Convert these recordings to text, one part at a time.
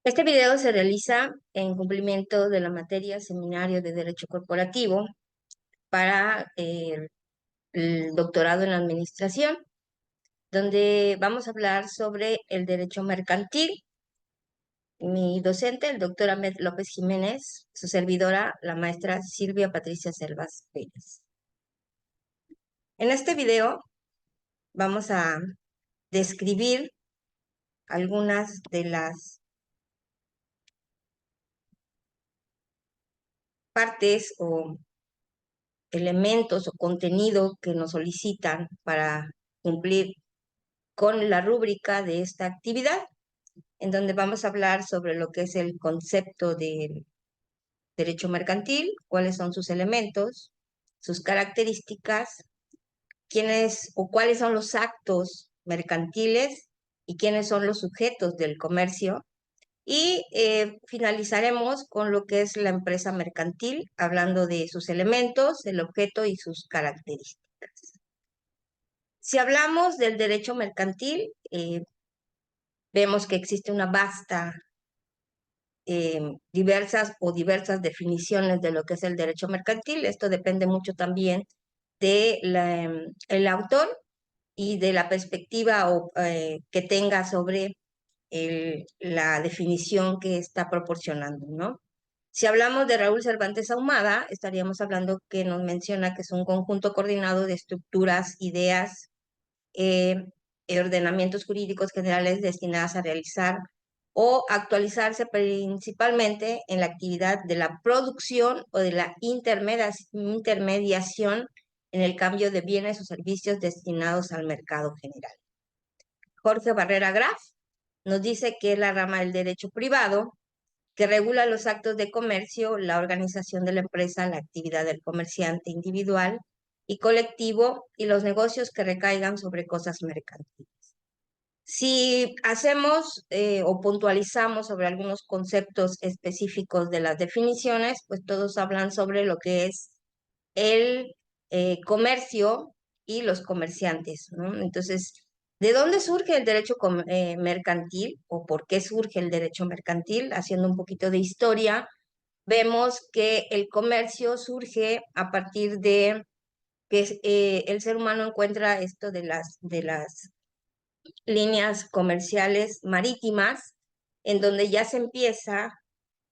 Este video se realiza en cumplimiento de la materia Seminario de Derecho Corporativo para el doctorado en Administración, donde vamos a hablar sobre el derecho mercantil. Mi docente, el doctor Ahmed López Jiménez, su servidora, la maestra Silvia Patricia Selvas Pérez. En este video vamos a describir algunas de las partes o elementos o contenido que nos solicitan para cumplir con la rúbrica de esta actividad, en donde vamos a hablar sobre lo que es el concepto del derecho mercantil, cuáles son sus elementos, sus características, quiénes o cuáles son los actos mercantiles y quiénes son los sujetos del comercio. Y finalizaremos con lo que es la empresa mercantil, hablando de sus elementos, el objeto y sus características. Si hablamos del derecho mercantil, vemos que existe una vasta, diversas definiciones de lo que es el derecho mercantil. Esto depende mucho también de el autor y de la perspectiva que tenga sobre la definición que está proporcionando, ¿no? Si hablamos de Raúl Cervantes Ahumada, estaríamos hablando que nos menciona que es un conjunto coordinado de estructuras, ideas, eh, ordenamientos jurídicos generales destinadas a realizar o actualizarse principalmente en la actividad de la producción o de la intermediación en el cambio de bienes o servicios destinados al mercado general. Jorge Barrera Graf nos dice que es la rama del derecho privado que regula los actos de comercio, la organización de la empresa, la actividad del comerciante individual y colectivo y los negocios que recaigan sobre cosas mercantiles. Si hacemos o puntualizamos sobre algunos conceptos específicos de las definiciones, pues todos hablan sobre lo que es el comercio y los comerciantes, ¿no? Entonces, ¿de dónde surge el derecho mercantil o por qué surge el derecho mercantil? Haciendo un poquito de historia, vemos que el comercio surge a partir de que el ser humano encuentra esto de las líneas comerciales marítimas, en donde ya se empieza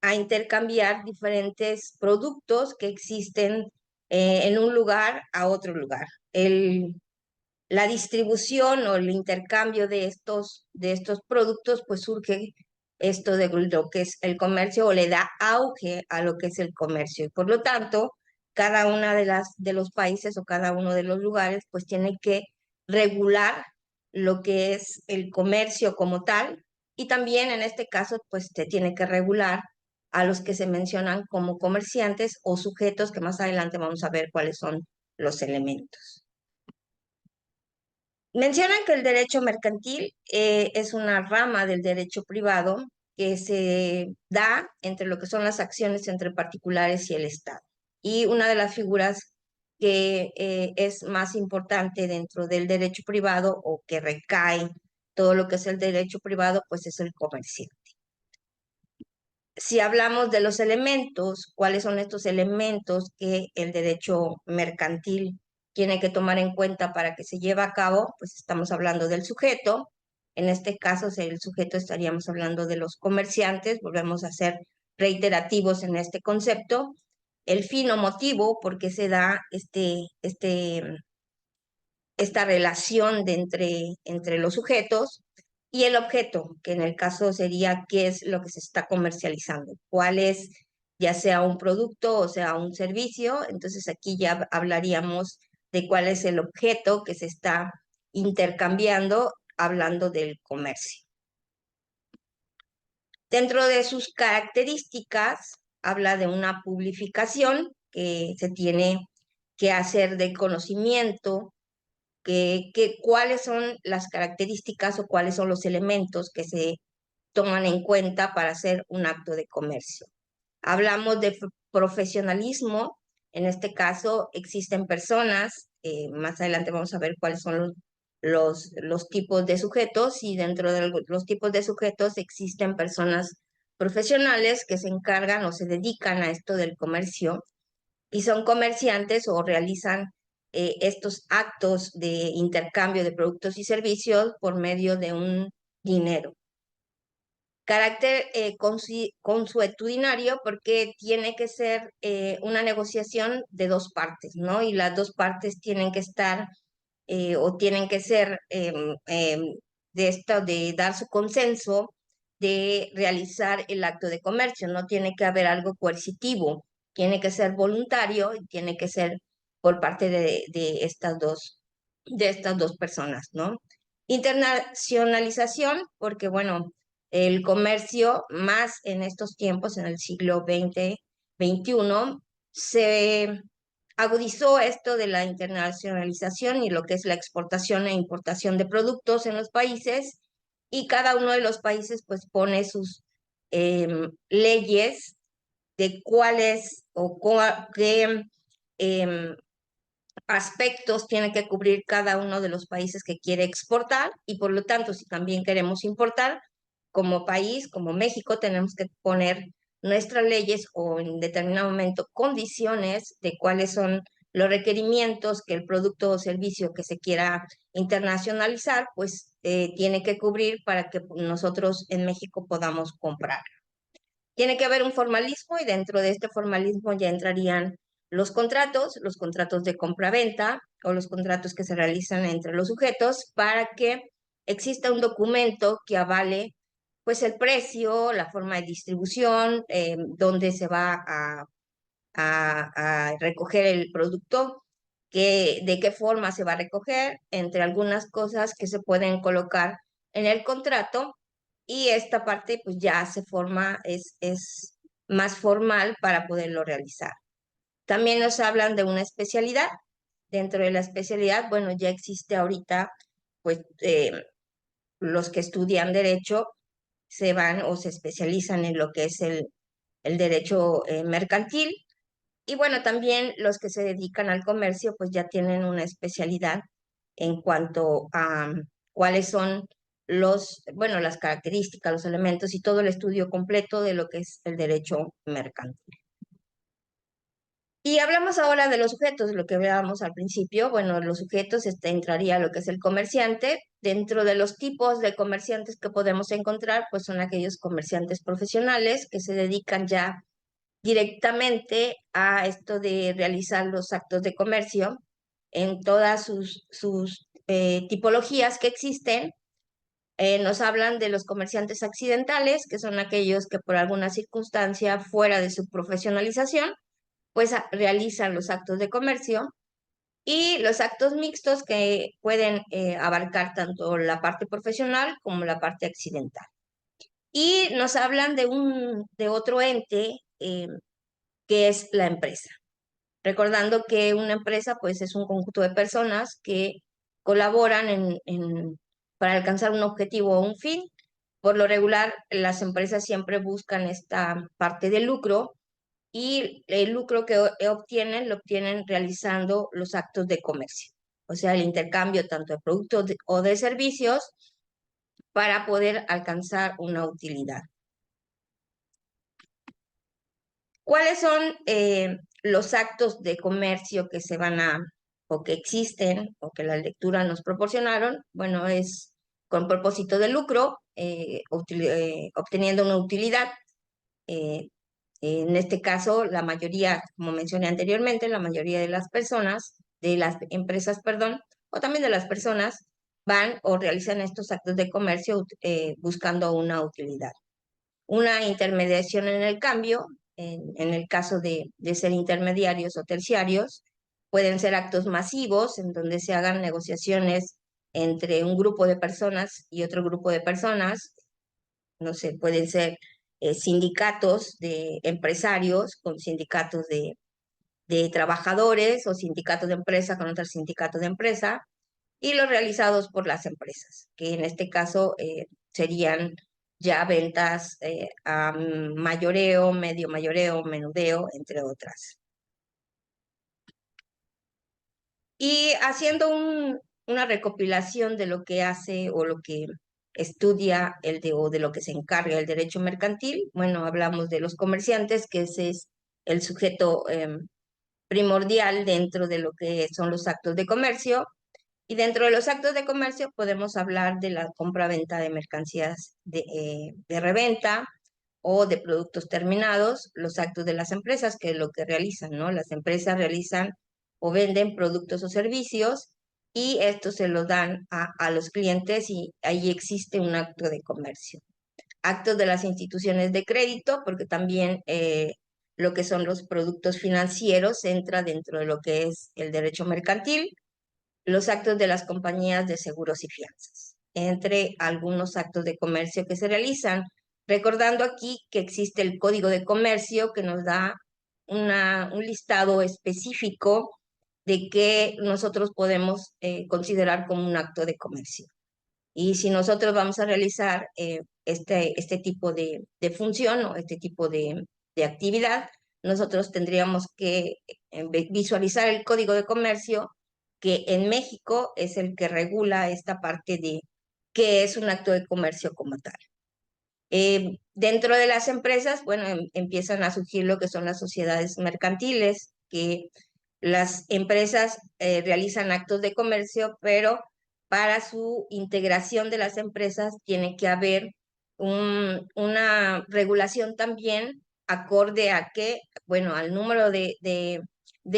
a intercambiar diferentes productos que existen en un lugar a otro lugar. La distribución o el intercambio de estos productos, pues surge esto de lo que es el comercio o le da auge a lo que es el comercio. Y por lo tanto, cada una de los países o cada uno de los lugares, pues tiene que regular lo que es el comercio como tal. Y también en este caso, pues te tiene que regular a los que se mencionan como comerciantes o sujetos, que más adelante vamos a ver cuáles son los elementos. Mencionan que el derecho mercantil es una rama del derecho privado que se da entre lo que son las acciones entre particulares y el Estado. Y una de las figuras que es más importante dentro del derecho privado o que recae todo lo que es el derecho privado, pues es el comerciante. Si hablamos de los elementos, ¿cuáles son estos elementos que el derecho mercantil tiene que tomar en cuenta para que se lleve a cabo? Pues estamos hablando del sujeto. En este caso, el sujeto estaríamos hablando de los comerciantes. Volvemos a ser reiterativos en este concepto. El fin o motivo, por qué se da esta relación entre los sujetos, y el objeto, que en el caso sería qué es lo que se está comercializando, cuál es, ya sea un producto o sea un servicio. Entonces aquí ya hablaríamos de cuál es el objeto que se está intercambiando, hablando del comercio. Dentro de sus características, habla de una publificación que se tiene que hacer de conocimiento, cuáles son las características o cuáles son los elementos que se toman en cuenta para hacer un acto de comercio. Hablamos de profesionalismo. En este caso existen personas, más adelante vamos a ver cuáles son los tipos de sujetos, y dentro de los tipos de sujetos existen personas profesionales que se encargan o se dedican a esto del comercio y son comerciantes o realizan estos actos de intercambio de productos y servicios por medio de un dinero. Carácter consuetudinario porque tiene que ser una negociación de dos partes, ¿no? Y las dos partes tienen que estar o tienen que ser de esto, de dar su consenso de realizar el acto de comercio. No tiene que haber algo coercitivo, tiene que ser voluntario y tiene que ser por parte de estas dos personas, ¿no? Internacionalización, porque bueno, el comercio más en estos tiempos, en el siglo XX, XXI, se agudizó esto de la internacionalización y lo que es la exportación e importación de productos en los países, y cada uno de los países pues pone sus leyes de cuáles o qué em, aspectos tiene que cubrir cada uno de los países que quiere exportar, y por lo tanto, si también queremos importar, como país, como México, tenemos que poner nuestras leyes o en determinado momento condiciones de cuáles son los requerimientos que el producto o servicio que se quiera internacionalizar, pues tiene que cubrir para que nosotros en México podamos comprar. Tiene que haber un formalismo y dentro de este formalismo ya entrarían los contratos de compra-venta o los contratos que se realizan entre los sujetos para que exista un documento que avale pues el precio, la forma de distribución, dónde se va a recoger el producto, de qué forma se va a recoger, entre algunas cosas que se pueden colocar en el contrato, y esta parte pues ya se forma, es más formal para poderlo realizar. También nos hablan de una especialidad. Dentro de la especialidad, bueno, ya existe ahorita, pues los que estudian derecho se van o se especializan en lo que es el derecho mercantil, y bueno, también los que se dedican al comercio, pues ya tienen una especialidad en cuanto a cuáles son bueno, las características, los elementos y todo el estudio completo de lo que es el derecho mercantil. Y hablamos ahora de los sujetos, lo que hablábamos al principio. Bueno, los sujetos entraría lo que es el comerciante. Dentro de los tipos de comerciantes que podemos encontrar, pues son aquellos comerciantes profesionales que se dedican ya directamente a esto de realizar los actos de comercio en todas sus tipologías que existen. Nos hablan de los comerciantes accidentales, que son aquellos que por alguna circunstancia fuera de su profesionalización, pues realizan los actos de comercio, y los actos mixtos que pueden abarcar tanto la parte profesional como la parte accidental. Y nos hablan de otro ente que es la empresa. Recordando que una empresa pues es un conjunto de personas que colaboran para alcanzar un objetivo o un fin. Por lo regular, las empresas siempre buscan esta parte de lucro, y el lucro que obtienen lo obtienen realizando los actos de comercio, o sea, el intercambio tanto de productos o de servicios para poder alcanzar una utilidad. ¿Cuáles son los actos de comercio que se van o que existen, o que la lectura nos proporcionaron? Bueno, es con propósito de lucro, obteniendo una utilidad. eh, en este caso, la mayoría, como mencioné anteriormente, la mayoría de las personas, de las empresas, perdón, o también de las personas, van o realizan estos actos de comercio buscando una utilidad. Una intermediación en el cambio, en el caso de ser intermediarios o terciarios, pueden ser actos masivos en donde se hagan negociaciones entre un grupo de personas y otro grupo de personas. No sé, pueden ser sindicatos de empresarios con sindicatos de trabajadores, o sindicatos de empresa con otros sindicatos de empresa, y los realizados por las empresas, que en este caso serían ya ventas a mayoreo, medio mayoreo, menudeo, entre otras. Y haciendo una recopilación de lo que hace o lo que estudia o de lo que se encarga el derecho mercantil. Bueno, hablamos de los comerciantes, que ese es el sujeto primordial dentro de lo que son los actos de comercio. Y dentro de los actos de comercio podemos hablar de la compra-venta de mercancías de reventa o de productos terminados, los actos de las empresas, que es lo que realizan, ¿no? Las empresas realizan o venden productos o servicios y estos se los dan a los clientes y ahí existe un acto de comercio. Actos de las instituciones de crédito, porque también lo que son los productos financieros entra dentro de lo que es el derecho mercantil, los actos de las compañías de seguros y fianzas, entre algunos actos de comercio que se realizan, recordando aquí que existe el Código de Comercio que nos da un listado específico de que nosotros podemos considerar como un acto de comercio. Y si nosotros vamos a realizar este tipo de función o este tipo de actividad, nosotros tendríamos que visualizar el Código de Comercio, que en México es el que regula esta parte de qué es un acto de comercio como tal. Dentro de las empresas, bueno, empiezan a surgir lo que son las sociedades mercantiles, que las empresas realizan actos de comercio, pero para su integración de las empresas tiene que haber una regulación también acorde a que, bueno, al número de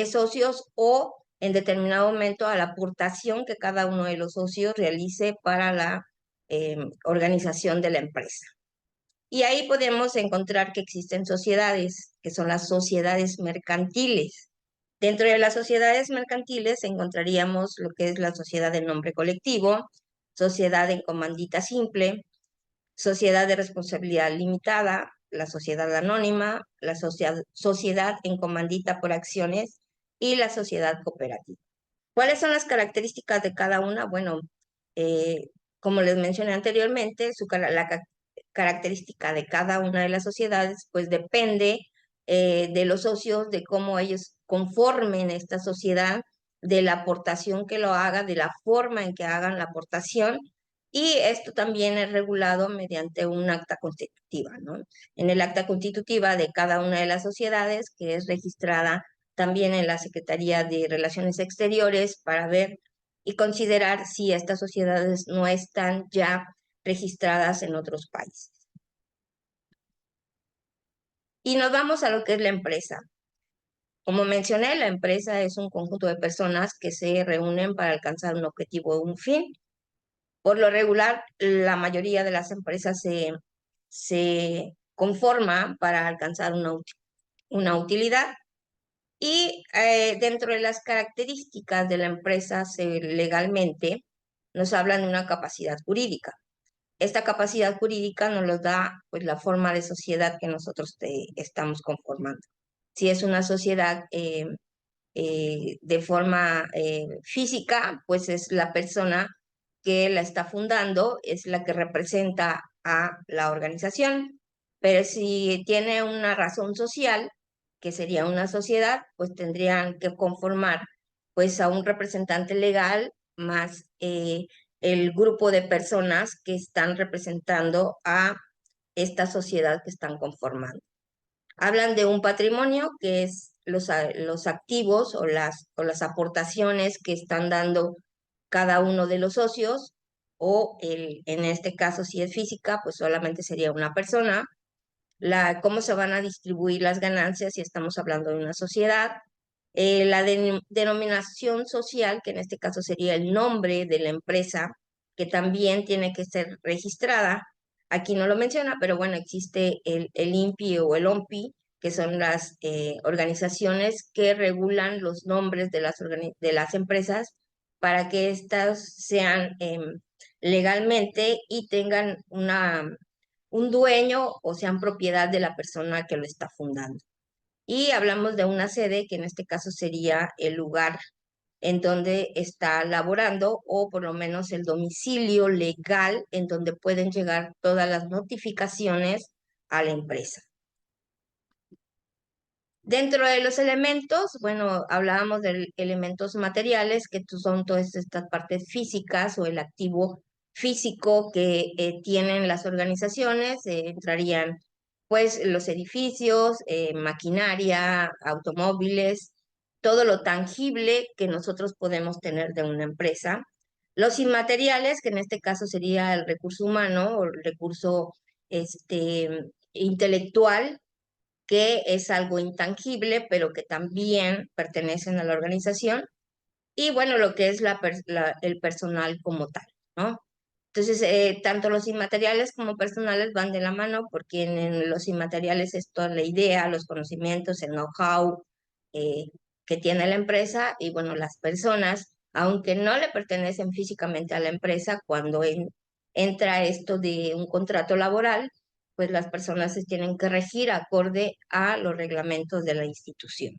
socios o en determinado momento a la aportación que cada uno de los socios realice para la organización de la empresa. Y ahí podemos encontrar que existen sociedades, que son las sociedades mercantiles. Dentro de las sociedades mercantiles encontraríamos lo que es la sociedad de nombre colectivo, sociedad en comandita simple, sociedad de responsabilidad limitada, la sociedad anónima, la sociedad en comandita por acciones y la sociedad cooperativa. ¿Cuáles son las características de cada una? Bueno, como les mencioné anteriormente, la característica de cada una de las sociedades, pues depende de los socios, de cómo ellos conformen esta sociedad, de la aportación que lo haga, de la forma en que hagan la aportación, y esto también es regulado mediante un acta constitutiva, ¿no? En el acta constitutiva de cada una de las sociedades, que es registrada también en la Secretaría de Relaciones Exteriores, para ver y considerar si estas sociedades no están ya registradas en otros países. Y nos vamos a lo que es la empresa. Como mencioné, la empresa es un conjunto de personas que se reúnen para alcanzar un objetivo o un fin. Por lo regular, la mayoría de las empresas se conforman para alcanzar una utilidad. Y dentro de las características de la empresa legalmente nos hablan de una capacidad jurídica. Esta capacidad jurídica nos lo da pues, la forma de sociedad que nosotros estamos conformando. Si es una sociedad de forma física, pues es la persona que la está fundando, es la que representa a la organización. Pero si tiene una razón social, que sería una sociedad, pues tendrían que conformar pues a un representante legal más el grupo de personas que están representando a esta sociedad que están conformando. Hablan de un patrimonio que es los activos o las aportaciones que están dando cada uno de los socios, o en este caso, si es física, pues solamente sería una persona. Cómo se van a distribuir las ganancias si estamos hablando de una sociedad. La denominación social, que en este caso sería el nombre de la empresa, que también tiene que ser registrada. Aquí no lo menciona, pero bueno, existe el INPI o el OMPI, que son las organizaciones que regulan los nombres de las empresas para que éstas sean legalmente y tengan un dueño o sean propiedad de la persona que lo está fundando. Y hablamos de una sede, que en este caso sería el lugar en donde está laborando, o por lo menos el domicilio legal en donde pueden llegar todas las notificaciones a la empresa. Dentro de los elementos, bueno, hablábamos de elementos materiales, que son todas estas partes físicas o el activo físico que tienen las organizaciones, entrarían pues los edificios, maquinaria, automóviles, todo lo tangible que nosotros podemos tener de una empresa. Los inmateriales, que en este caso sería el recurso humano o el recurso intelectual, que es algo intangible, pero que también pertenecen a la organización. Y bueno, lo que es el personal como tal, ¿no? Entonces, tanto los inmateriales como personales van de la mano porque en los inmateriales es toda la idea, los conocimientos, el know-how eh, que tiene la empresa y bueno, las personas, aunque no le pertenecen físicamente a la empresa, cuando entra esto de un contrato laboral, pues las personas se tienen que regir acorde a los reglamentos de la institución.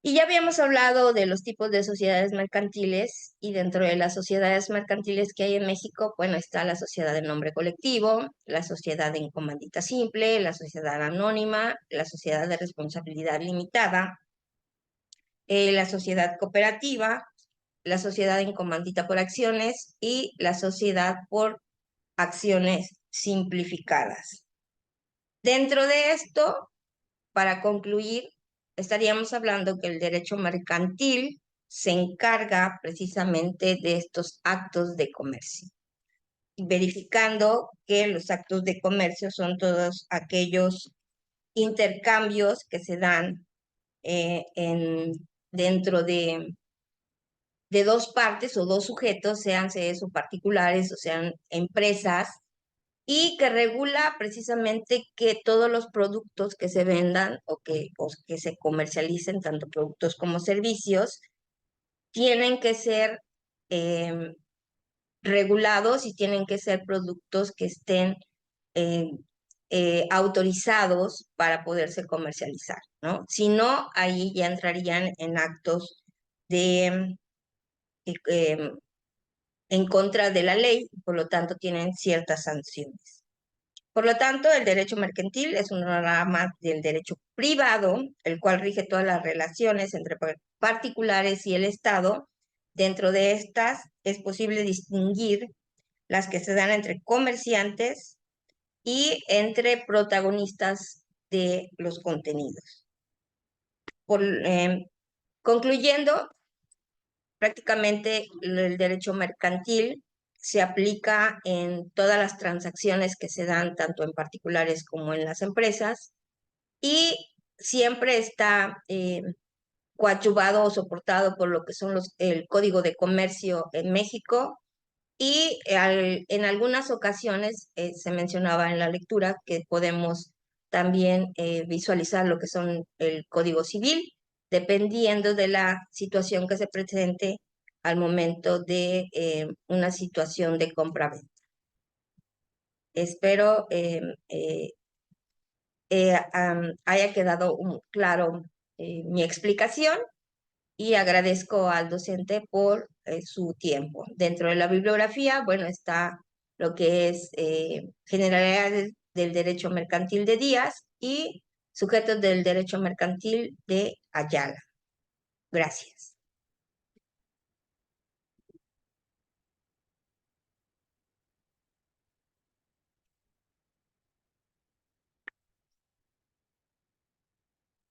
Y ya habíamos hablado de los tipos de sociedades mercantiles y dentro de las sociedades mercantiles que hay en México, bueno, está la sociedad de nombre colectivo, la sociedad en comandita simple, la sociedad anónima, la sociedad de responsabilidad limitada, la sociedad cooperativa, la sociedad en comandita por acciones y la sociedad por acciones simplificadas. Dentro de esto, para concluir, estaríamos hablando que el derecho mercantil se encarga precisamente de estos actos de comercio, verificando que los actos de comercio son todos aquellos intercambios que se dan dentro de dos partes o dos sujetos, sean eso particulares o sean empresas, y que regula precisamente que todos los productos que se vendan o que se comercialicen, tanto productos como servicios, tienen que ser em, regulados y tienen que ser productos que estén eh, autorizados para poderse comercializar, ¿no? Si no, ahí ya entrarían en actos de em, en contra de la ley, por lo tanto tienen ciertas sanciones. Por lo tanto, el derecho mercantil es una rama del derecho privado, el cual rige todas las relaciones entre particulares y el Estado. Dentro de estas es posible distinguir las que se dan entre comerciantes y entre protagonistas de los contenidos. Concluyendo, prácticamente el derecho mercantil se aplica en todas las transacciones que se dan tanto en particulares como en las empresas y siempre está coadyuvado o soportado por lo que son el Código de Comercio en México y en algunas ocasiones se mencionaba en la lectura que podemos también visualizar lo que son el Código Civil, dependiendo de la situación que se presente al momento de una situación de compra-venta. Espero haya quedado claro mi explicación y agradezco al docente por su tiempo. Dentro de la bibliografía, bueno, está lo que es generalidades del derecho mercantil de Díaz y sujetos del derecho mercantil de Ayala. Gracias.